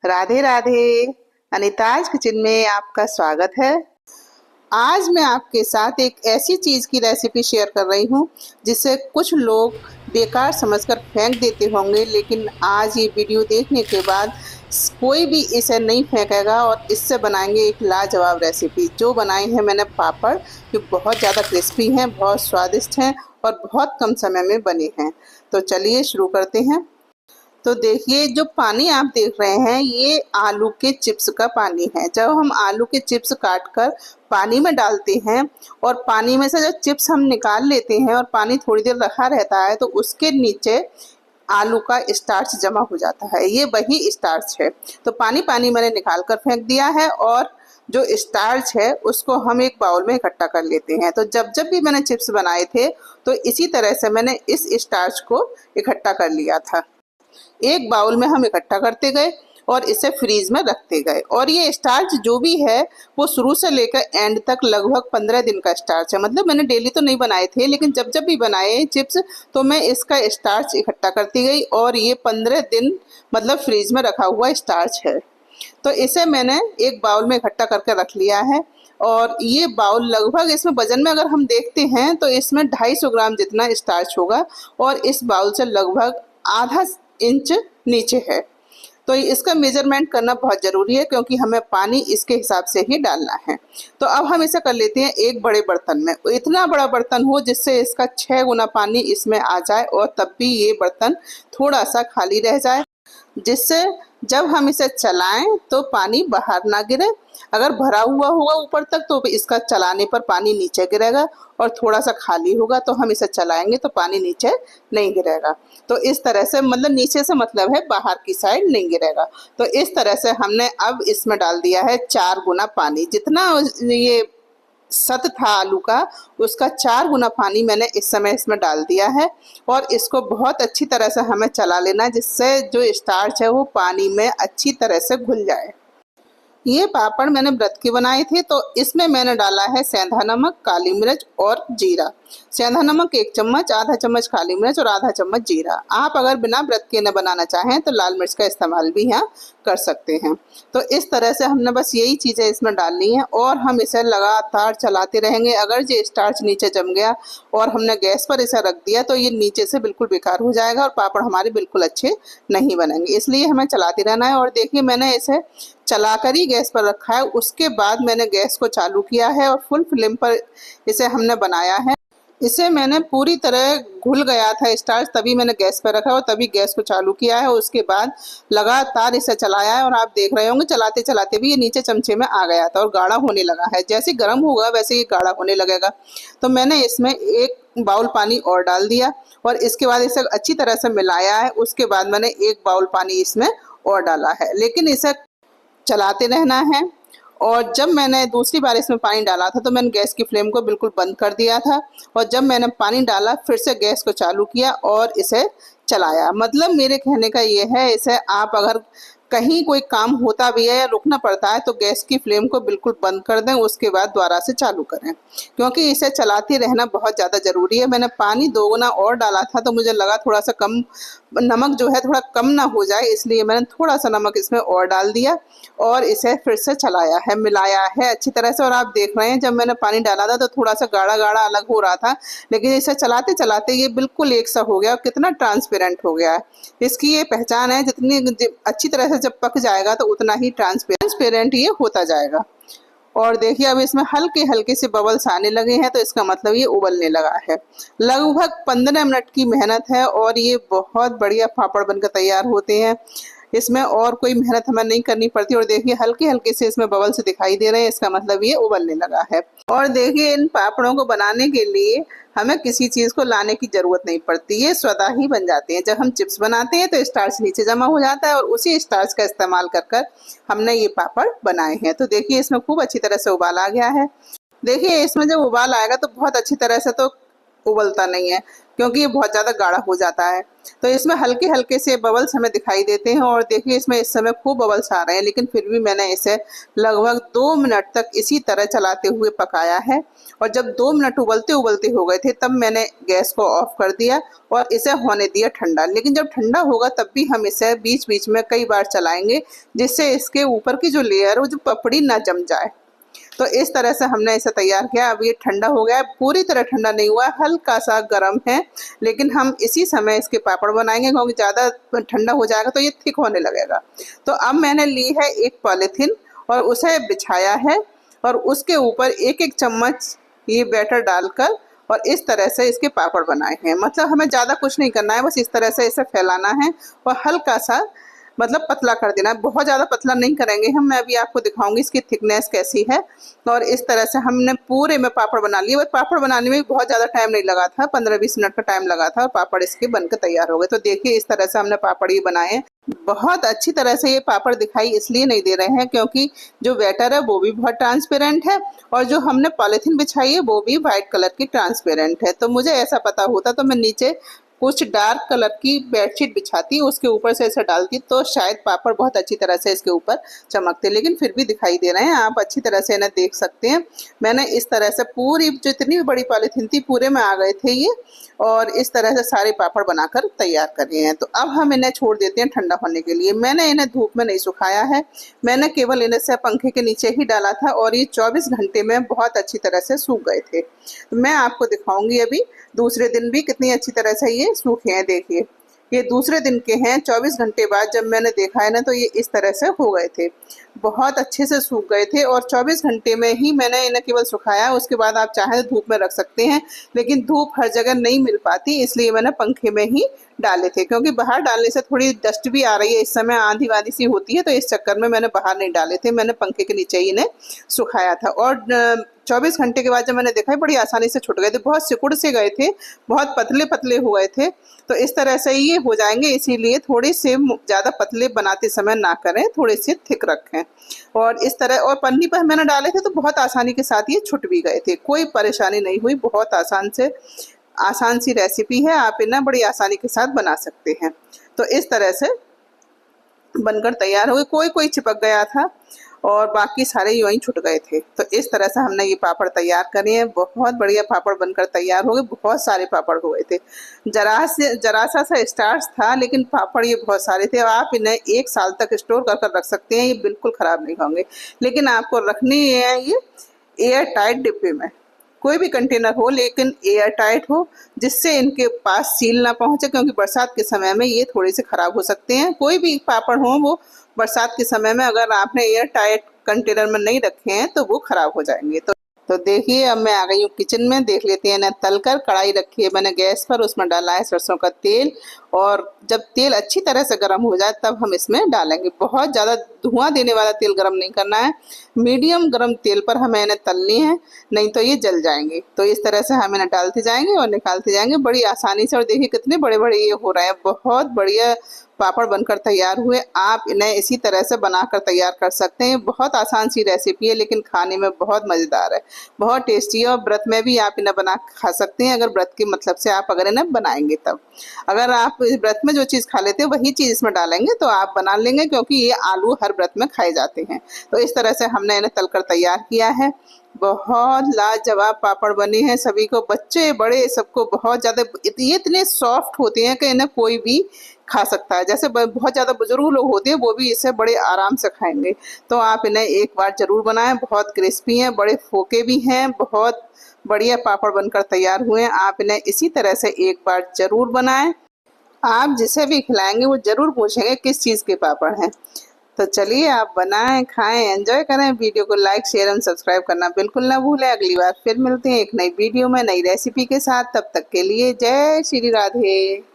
Radhe Radhe. अनीताज kitchen में आपका स्वागत है। आज मैं आपके साथ एक ऐसी चीज़ की रेसिपी शेयर कर रही हूँ जिसे कुछ लोग बेकार समझकर फेंक देते होंगे, लेकिन आज ये वीडियो देखने के बाद कोई भी इसे नहीं फेंकेगा और इससे बनाएंगे एक लाजवाब रेसिपी। जो बनाए हैं मैंने पापड़, जो बहुत ज़्यादा क्रिस्पी हैं, बहुत स्वादिष्ट हैं और बहुत कम समय में बने हैं। तो चलिए शुरू करते हैं। तो देखिए, जो पानी आप देख रहे हैं ये आलू के चिप्स का पानी है। जब हम आलू के चिप्स काट कर पानी में डालते हैं और पानी में से जब चिप्स हम निकाल लेते हैं और पानी थोड़ी देर रखा रहता है तो उसके नीचे आलू का स्टार्च जमा हो जाता है। ये वही स्टार्च है। तो पानी पानी मैंने निकाल कर फेंक दिया है और जो स्टार्च है उसको हम एक बाउल में इकट्ठा कर लेते हैं। तो जब जब भी मैंने चिप्स बनाए थे तो इसी तरह से मैंने इस स्टार्च को इकट्ठा कर लिया था। एक बाउल में हम इकट्ठा करते गए और इसे फ्रीज में रखते गए। और ये स्टार्च जो भी है वो शुरू से लेकर एंड तक लगभग 15 दिन का स्टार्च है। मतलब मैंने डेली तो नहीं बनाए थे, लेकिन जब जब भी बनाए चिप्स तो मैं इसका स्टार्च इकट्ठा करती गई और ये 15 दिन मतलब फ्रीज में रखा हुआ स्टार्च है। तो इसे मैंने एक बाउल में इकट्ठा करके रख लिया है। और ये बाउल लगभग, इसमें वजन में अगर हम देखते हैं तो इसमें 250 ग्राम जितना स्टार्च होगा और इस बाउल से लगभग आधा इंच नीचे है। तो इसका मेजरमेंट करना बहुत ज़रूरी है क्योंकि हमें पानी इसके हिसाब से ही डालना है। तो अब हम इसे कर लेते हैं एक बड़े बर्तन में। इतना बड़ा बर्तन हो जिससे इसका 6 गुना पानी इसमें आ जाए और तब भी ये बर्तन थोड़ा सा खाली रह जाए, जिससे जब हम इसे चलाएं तो पानी बाहर ना गिरे। अगर भरा हुआ होगा ऊपर तक तो इसका चलाने पर पानी नीचे गिरेगा, और थोड़ा सा खाली होगा तो हम इसे चलाएंगे तो पानी नीचे नहीं गिरेगा। तो इस तरह से, मतलब नीचे से मतलब है बाहर की साइड नहीं गिरेगा। तो इस तरह से हमने अब इसमें डाल दिया है 4 गुना पानी। जितना ये सत था आलू का उसका 4 गुना पानी मैंने इस समय इसमें डाल दिया है। और इसको बहुत अच्छी तरह से हमें चला लेना, जिससे जो स्टार्च है वो पानी में अच्छी तरह से घुल जाए। ये पापड़ मैंने व्रत के बनाए थे। तो इसमें मैंने डाला है सेंधा नमक, काली मिर्च और जीरा। सेंधा नमक 1 चम्मच, आधा चम्मच काली मिर्च और आधा चम्मच जीरा। आप अगर बिना व्रत के न बनाना चाहें तो लाल मिर्च का इस्तेमाल भी यहाँ कर सकते हैं। तो इस तरह से हमने बस यही चीज़ें इसमें डालनी है और हम इसे लगातार चलाते रहेंगे। अगर ये स्टार्च नीचे जम गया और हमने गैस पर इसे रख दिया तो ये नीचे से बिल्कुल बेकार हो जाएगा और पापड़ हमारे बिल्कुल अच्छे नहीं बनेंगे। इसलिए हमें चलाते रहना है। और देखिए, मैंने इसे चलाकर ही गैस पर रखा है। उसके बाद मैंने गैस को चालू किया है और फुल फ्लेम पर इसे हमने बनाया है। इसे मैंने पूरी तरह घुल गया था स्टार्च, तभी मैंने गैस पर रखा और तभी गैस को चालू किया है। उसके बाद लगातार इसे चलाया है और आप देख रहे होंगे चलाते चलाते भी ये नीचे चमचे में आ गया था और गाढ़ा होने लगा है। जैसे गर्म होगा वैसे ये गाढ़ा होने लगेगा। तो मैंने इसमें एक बाउल पानी और डाल दिया और इसके बाद इसे अच्छी तरह से मिलाया है। उसके बाद मैंने एक बाउल पानी इसमें और डाला है, लेकिन इसे चलाते रहना है। और जब मैंने दूसरी बार इसमें पानी डाला था तो मैंने गैस की फ्लेम को बिल्कुल बंद कर दिया था और जब मैंने पानी डाला फिर से गैस को चालू किया और इसे चलाया। मतलब मेरे कहने का ये है, इसे आप अगर कहीं कोई काम होता भी है या रुकना पड़ता है तो गैस की फ्लेम को बिल्कुल बंद कर दें, उसके बाद दोबारा से चालू करें, क्योंकि इसे चलाते रहना बहुत ज़्यादा ज़रूरी है। मैंने पानी 2 गुना और डाला था तो मुझे लगा थोड़ा सा कम, नमक जो है थोड़ा कम ना हो जाए, इसलिए मैंने थोड़ा सा नमक इसमें और डाल दिया और इसे फिर से चलाया है, मिलाया है अच्छी तरह से। और आप देख रहे हैं जब मैंने पानी डाला था तो थोड़ा सा गाढ़ा गाढ़ा अलग हो रहा था, लेकिन इसे चलाते चलाते ये बिल्कुल एक सा हो गया और कितना ट्रांसपेरेंट हो गया है। इसकी ये पहचान है, जितनी अच्छी तरह से जब पक जाएगा तो उतना ही ट्रांसपेरेंट ये होता जाएगा। और देखिए, अब इसमें हल्के हल्के से बबल्स आने लगे हैं तो इसका मतलब ये उबलने लगा है। लगभग 15 मिनट की मेहनत है और ये बहुत बढ़िया पापड़ बनकर तैयार होते हैं। इसमें और कोई मेहनत हमें नहीं करनी पड़ती। और देखिए, हल्के हल्के से इसमें बबल्स दिखाई दे रहे हैं, इसका मतलब ये उबलने लगा है। और देखिए, इन पापड़ों को बनाने के लिए हमें किसी चीज़ को लाने की ज़रूरत नहीं पड़ती, ये स्वतः ही बन जाते हैं। जब हम चिप्स बनाते हैं तो स्टार्च नीचे जमा हो जाता है और उसी स्टार्च का इस्तेमाल कर कर हमने ये पापड़ बनाए हैं। तो देखिए, इसमें खूब अच्छी तरह से उबाल आ गया है। देखिए, इसमें जब उबाल आएगा तो बहुत अच्छी तरह से तो उबलता नहीं है, क्योंकि ये बहुत ज़्यादा गाढ़ा हो जाता है। तो इसमें हल्के हल्के से बबल्स हमें दिखाई देते हैं और देखिए इसमें इस समय खूब बबल्स आ रहे हैं, लेकिन फिर भी मैंने इसे लगभग 2 मिनट तक इसी तरह चलाते हुए पकाया है। और जब 2 मिनट उबलते उबलते हो गए थे तब मैंने गैस को ऑफ कर दिया और इसे होने दिया ठंडा। लेकिन जब ठंडा होगा तब भी हम इसे बीच बीच में कई बार चलाएंगे, जिससे इसके ऊपर की जो लेयर है वो जो पपड़ी ना जम जाए। तो इस तरह से हमने इसे तैयार किया। अब ये ठंडा हो गया है, पूरी तरह ठंडा नहीं हुआ, हल्का सा गर्म है, लेकिन हम इसी समय इसके पापड़ बनाएंगे, क्योंकि ज़्यादा ठंडा हो जाएगा तो ये थिक होने लगेगा। तो अब मैंने ली है एक पॉलीथीन और उसे बिछाया है और उसके ऊपर एक एक चम्मच ये बैटर डालकर और इस तरह से इसके पापड़ बनाए हैं। मतलब हमें ज़्यादा कुछ नहीं करना है, बस इस तरह से इसे फैलाना है और हल्का सा मतलब पतला कर देना है। बहुत ज़्यादा पतला नहीं करेंगे हम, मैं अभी आपको दिखाऊंगी इसकी थिकनेस कैसी है। और इस तरह से हमने पूरे में पापड़ बना लिए। और पापड़ बनाने में बहुत ज़्यादा टाइम नहीं लगा था, 15-20 मिनट का टाइम लगा था और पापड़ इसके बनकर तैयार हो गए। तो देखिए इस तरह से हमने पापड़ ये बनाए हैं। बहुत अच्छी तरह से ये पापड़ दिखाई इसलिए नहीं दे रहे हैं क्योंकि जो बैटर है वो भी बहुत ट्रांसपेरेंट है और जो हमने पॉलीथीन बिछाई है वो भी वाइट कलर की ट्रांसपेरेंट है। तो मुझे ऐसा पता होता तो मैं नीचे कुछ डार्क कलर की बेडशीट बिछाती, उसके ऊपर से ऐसा डालती तो शायद पापड़ बहुत अच्छी तरह से इसके ऊपर चमकते, लेकिन फिर भी दिखाई दे रहे हैं। आप अच्छी तरह से इन्हें देख सकते हैं। मैंने इस तरह से पूरी जितनी भी बड़ी पॉलीथीन थी पूरे में आ गए थे ये, और इस तरह से सारे पापड़ बनाकर तैयार कर लिए हैं। तो अब हम इन्हें छोड़ देते हैं ठंडा होने के लिए। मैंने इन्हें धूप में नहीं सुखाया है, मैंने केवल इन्हें से पंखे के नीचे ही डाला था और ये 24 घंटे में बहुत अच्छी तरह से सूख गए थे। तो मैं आपको दिखाऊंगी अभी दूसरे दिन भी कितनी अच्छी तरह से ये सूखे हैं। देखिए ये दूसरे दिन के हैं, 24 घंटे बाद जब मैंने देखा है ना तो ये इस तरह से हो गए थे, बहुत अच्छे से सूख गए थे। और 24 घंटे में ही मैंने इन्हें केवल सुखाया, उसके बाद आप चाहें तो धूप में रख सकते हैं, लेकिन धूप हर जगह नहीं मिल पाती, इसलिए मैंने पंखे में ही डाले थे। क्योंकि बाहर डालने से थोड़ी डस्ट भी आ रही है, इस समय आंधी वाधी सी होती है, तो इस चक्कर में मैंने बाहर नहीं डाले थे, मैंने पंखे के नीचे ही इन्हें सुखाया था। और 24 घंटे के बाद जब मैंने देखा बड़ी आसानी से छूट गए थे, बहुत सिकुड़ से गए थे, बहुत पतले पतले हो गए थे। तो इस तरह से ये हो जाएंगे, इसीलिए थोड़े से ज़्यादा पतले बनाते समय ना करें, थोड़े से थिक रखें। और इस तरह और पन्नी पर मैंने डाले थे तो बहुत आसानी के साथ ये छुट भी गए थे, कोई परेशानी नहीं हुई। बहुत आसान सी रेसिपी है, आप इन्हें बड़ी आसानी के साथ बना सकते हैं। तो इस तरह से बनकर तैयार हो गए। कोई कोई चिपक गया था और बाकी सारे यूं ही छूट गए थे। तो इस तरह से हमने ये पापड़ तैयार करे हैं, बहुत बढ़िया पापड़ बनकर तैयार हो गए। बहुत सारे पापड़ हो गए थे, जरा सा स्टार्च था, लेकिन पापड़ ये बहुत सारे थे। आप इन्हें 1 साल तक स्टोर कर रख सकते हैं, ये बिल्कुल ख़राब नहीं होंगे। लेकिन आपको रखनी है ये एयर टाइट डिब्बे में, कोई भी कंटेनर हो लेकिन एयर टाइट हो, जिससे इनके पास सील ना पहुंचे, क्योंकि बरसात के समय में ये थोड़े से ख़राब हो सकते हैं। कोई भी पापड़ हो वो बरसात के समय में अगर आपने एयर टाइट कंटेनर में नहीं रखे हैं तो वो ख़राब हो जाएंगे। तो देखिए अब मैं आ गई हूँ किचन में, देख लेते हैं ना। तलकर कढ़ाई रखी है मैंने गैस पर, उसमें डाला है सरसों का तेल, और जब तेल अच्छी तरह से गर्म हो जाए तब हम इसमें डालेंगे। बहुत ज़्यादा धुआं देने वाला तेल गर्म नहीं करना है, मीडियम गर्म तेल पर हमें इन्हें तलनी है, नहीं तो ये जल जाएंगे। तो इस तरह से हम इन्हें डालते जाएंगे और निकालते जाएंगे बड़ी आसानी से। और देखिए कितने बड़े बड़े ये हो रहे हैं, बहुत बढ़िया पापड़ बनकर तैयार हुए। आप इन्हें इसी तरह से बनाकर तैयार कर सकते हैं। बहुत आसान सी रेसिपी है, लेकिन खाने में बहुत मज़ेदार है, बहुत टेस्टी है। और व्रत में भी आप इन्हें बना खा सकते हैं, अगर व्रत के मतलब से आप अगर इन्हें बनाएंगे तब। अगर आप व्रत में जो चीज़ खा लेते हैं वही चीज़ इसमें डालेंगे तो आप बना लेंगे, क्योंकि ये आलू हर व्रत में खाए जाते हैं। तो इस तरह से हमने इन्हें तलकर तैयार किया है। बहुत लाजवाब पापड़ बने हैं, सभी को, बच्चे बड़े सबको बहुत ज़्यादा, ये इतने सॉफ्ट होते हैं कि इन्हें कोई भी खा सकता है। जैसे बहुत ज़्यादा बुजुर्ग लोग होते हैं वो भी इसे बड़े आराम से खाएंगे। तो आप इन्हें एक बार ज़रूर बनाएं, बहुत क्रिस्पी हैं, बड़े फोके भी हैं, बहुत बढ़िया पापड़ बनकर तैयार हुए हैं। आप इन्हें इसी तरह से एक बार ज़रूर बनाएं। आप जिसे भी खिलाएंगे वो ज़रूर पूछेंगे किस चीज़ के पापड़ हैं। तो चलिए आप बनाएं, खाएं, एंजॉय करें। वीडियो को लाइक, शेयर एंड सब्सक्राइब करना बिल्कुल ना भूलें। अगली बार फिर मिलते हैं एक नई वीडियो में, नई रेसिपी के साथ। तब तक के लिए जय श्री राधे।